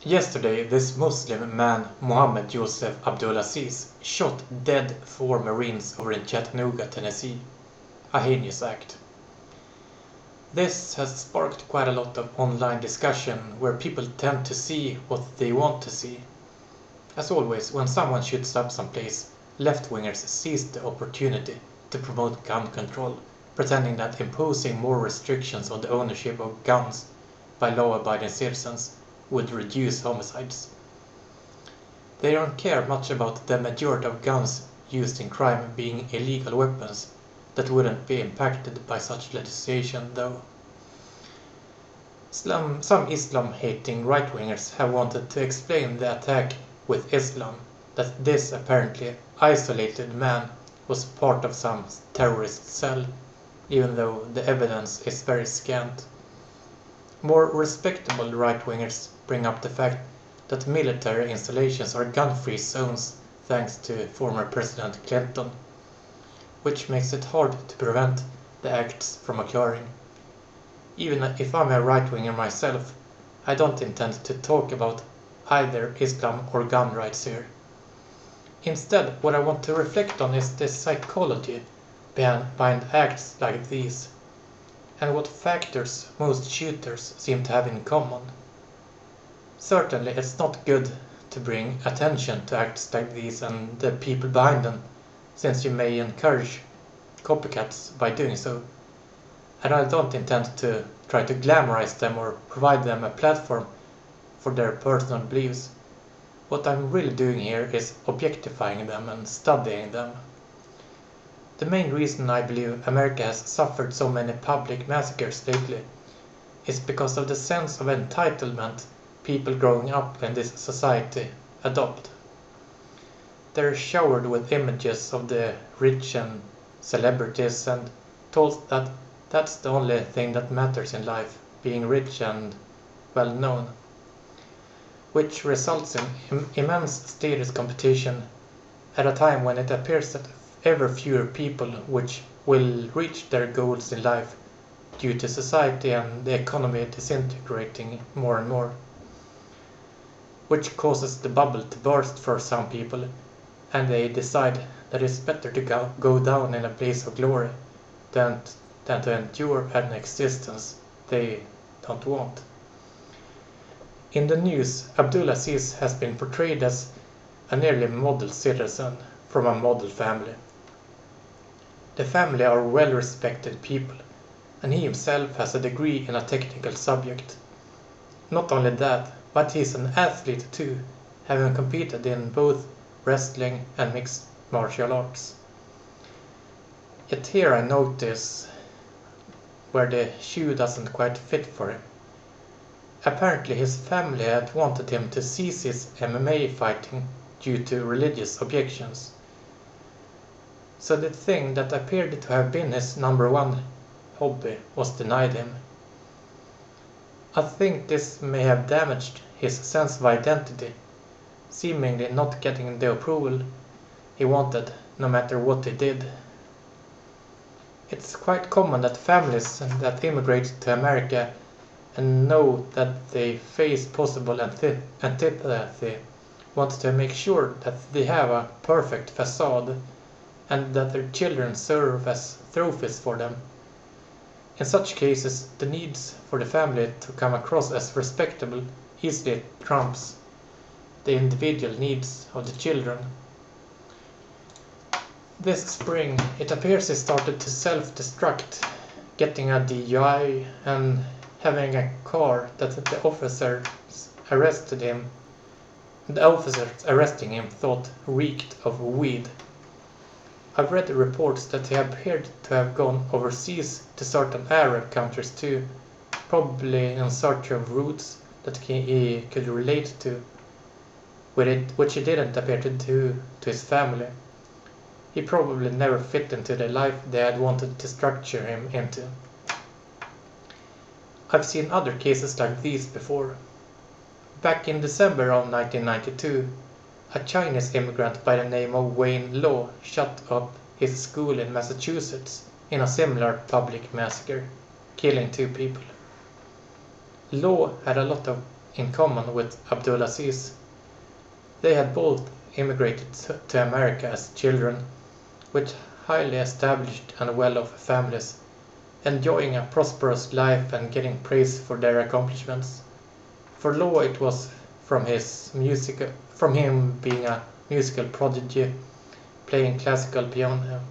Yesterday, this Muslim man, Muhammad Youssef Abdulazeez, shot dead 4 Marines over in Chattanooga, Tennessee. A heinous act. This has sparked quite a lot of online discussion where people tend to see what they want to see. As always, when someone shoots up someplace, left-wingers seize the opportunity to promote gun control, pretending that imposing more restrictions on the ownership of guns by law-abiding citizens would reduce homicides. They don't care much about the majority of guns used in crime being illegal weapons that wouldn't be impacted by such legislation, though. Some Islam-hating right-wingers have wanted to explain the attack with Islam, that this apparently isolated man was part of some terrorist cell, even though the evidence is very scant. More respectable right-wingers bring up the fact that military installations are gun-free zones thanks to former President Clinton, which makes it hard to prevent the acts from occurring. Even if I'm a right-winger myself, I don't intend to talk about either Islam or gun rights here. Instead, what I want to reflect on is the psychology behind acts like these, and what factors most shooters seem to have in common. Certainly, it's not good to bring attention to acts like these and the people behind them, since you may encourage copycats by doing so. And I don't intend to try to glamorize them or provide them a platform for their personal beliefs. What I'm really doing here is objectifying them and studying them. The main reason I believe America has suffered so many public massacres lately is because of the sense of entitlement people growing up in this society adopt. They're showered with images of the rich and celebrities and told that that's the only thing that matters in life, being rich and well known, which results in immense status competition at a time when it appears that ever fewer people which will reach their goals in life due to society and the economy disintegrating more and more, which causes the bubble to burst for some people, and they decide that it's better to go down in a blaze of glory than to endure an existence they don't want. In the news, Abdulaziz has been portrayed as a nearly model citizen from a model family. The family are well-respected people, and he himself has a degree in a technical subject. Not only that, but he's an athlete too, having competed in both wrestling and mixed martial arts. Yet here I notice where the shoe doesn't quite fit for him. Apparently his family had wanted him to cease his MMA fighting due to religious objections. So the thing that appeared to have been his number one hobby was denied him. I think this may have damaged his sense of identity, seemingly not getting the approval he wanted no matter what he did. It's quite common that families that immigrate to America and know that they face possible antipathy want to make sure that they have a perfect facade and that their children serve as trophies for them. In such cases, the needs for the family to come across as respectable easily trumps the individual needs of the children. This spring, it appears he started to self-destruct, getting a DUI and having a car that the officers arresting him thought reeked of weed. I've read reports that he appeared to have gone overseas to certain Arab countries too, probably in search of routes that he could relate to, which he didn't appear to do to his family. He probably never fit into the life they had wanted to structure him into. I've seen other cases like these before. Back in December of 1992, a Chinese immigrant by the name of Wayne Law shut up his school in Massachusetts in a similar public massacre, killing 2 people. Law had a lot of in common with Abdulazeez. They had both immigrated to America as children, with highly established and well-off families, enjoying a prosperous life and getting praise for their accomplishments. For Law, it was from him being a musical prodigy, playing classical piano.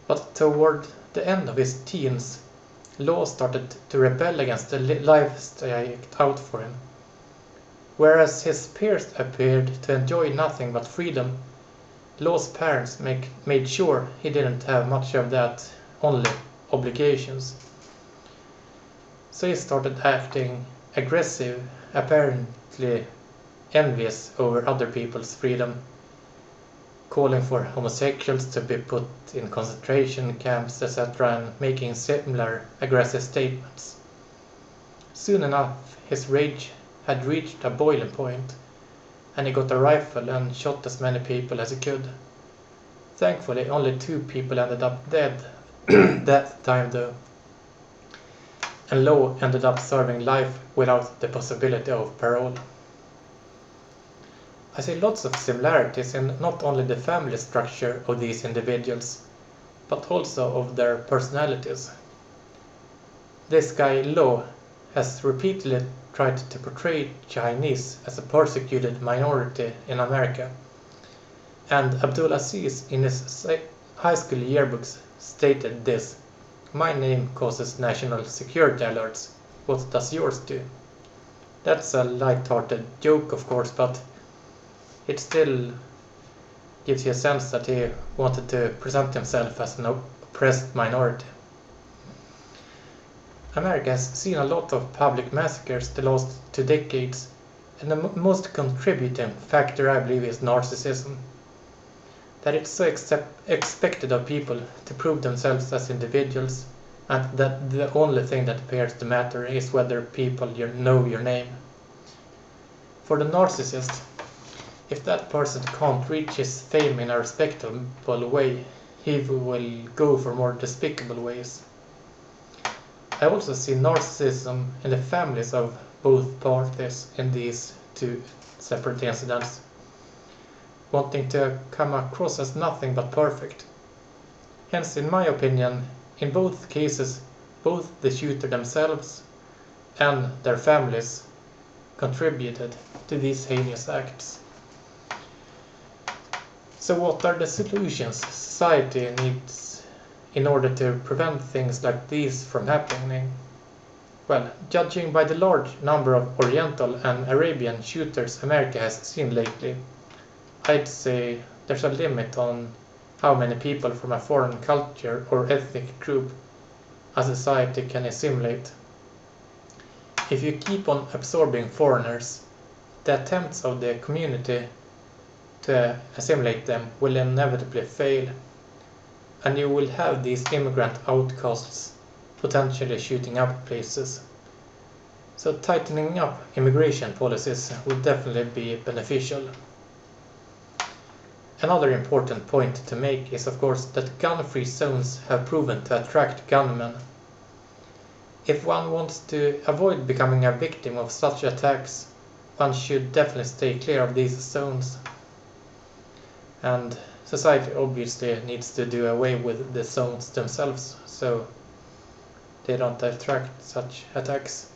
But toward the end of his teens, Law started to rebel against the life staked out for him. Whereas his peers appeared to enjoy nothing but freedom, Law's parents made sure he didn't have much of that, only obligations. So he started acting aggressive, apparently envious over other people's freedom, calling for homosexuals to be put in concentration camps, etc., and making similar aggressive statements. Soon enough, his rage had reached a boiling point, and he got a rifle and shot as many people as he could. Thankfully, only 2 people ended up dead that time though, and Law ended up serving life without the possibility of parole. I see lots of similarities in not only the family structure of these individuals, but also of their personalities. This guy Law has repeatedly tried to portray Chinese as a persecuted minority in America, and Abdulazeez in his high school yearbooks stated this: "My name causes national security alerts, what does yours do?" That's a light-hearted joke, of course, but it still gives you a sense that he wanted to present himself as an oppressed minority. America has seen a lot of public massacres the last 2 decades, and the most contributing factor, I believe, is narcissism. That it's so expected of people to prove themselves as individuals, and that the only thing that appears to matter is whether people know your name. For the narcissist, if that person can't reach his fame in a respectable way, he will go for more despicable ways. I also see narcissism in the families of both parties in these 2 separate incidents, wanting to come across as nothing but perfect. Hence, in my opinion, in both cases, both the shooter themselves and their families contributed to these heinous acts. So what are the solutions society needs in order to prevent things like these from happening? Well, judging by the large number of Oriental and Arabian shooters America has seen lately, I'd say there's a limit on how many people from a foreign culture or ethnic group a society can assimilate. If you keep on absorbing foreigners, the attempts of the community to assimilate them will inevitably fail, and you will have these immigrant outcasts potentially shooting up places. So tightening up immigration policies would definitely be beneficial. Another important point to make is, of course, that gun-free zones have proven to attract gunmen. If one wants to avoid becoming a victim of such attacks, one should definitely stay clear of these zones. And society obviously needs to do away with the zones themselves, so they don't attract such attacks.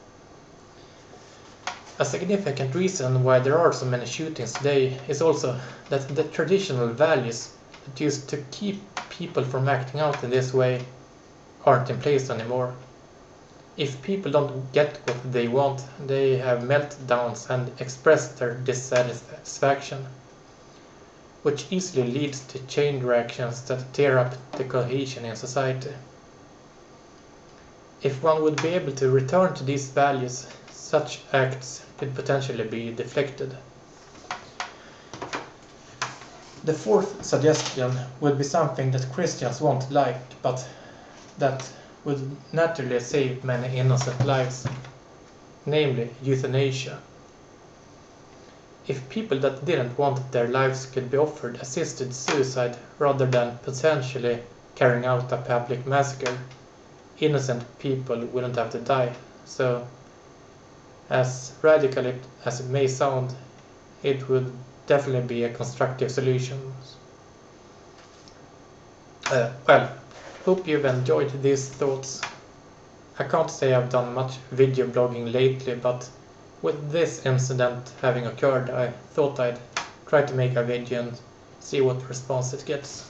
A significant reason why there are so many shootings today is also that the traditional values that used to keep people from acting out in this way aren't in place anymore. If people don't get what they want, they have meltdowns and express their dissatisfaction, which easily leads to chain reactions that tear up the cohesion in society. If one would be able to return to these values, such acts could potentially be deflected. The 4th suggestion would be something that Christians won't like, but that would naturally save many innocent lives, namely euthanasia. If people that didn't want their lives could be offered assisted suicide rather than potentially carrying out a public massacre, innocent people wouldn't have to die. So As radical as it may sound, it would definitely be a constructive solution. Well, hope you've enjoyed these thoughts. I can't say I've done much video blogging lately, but with this incident having occurred, I thought I'd try to make a video and see what response it gets.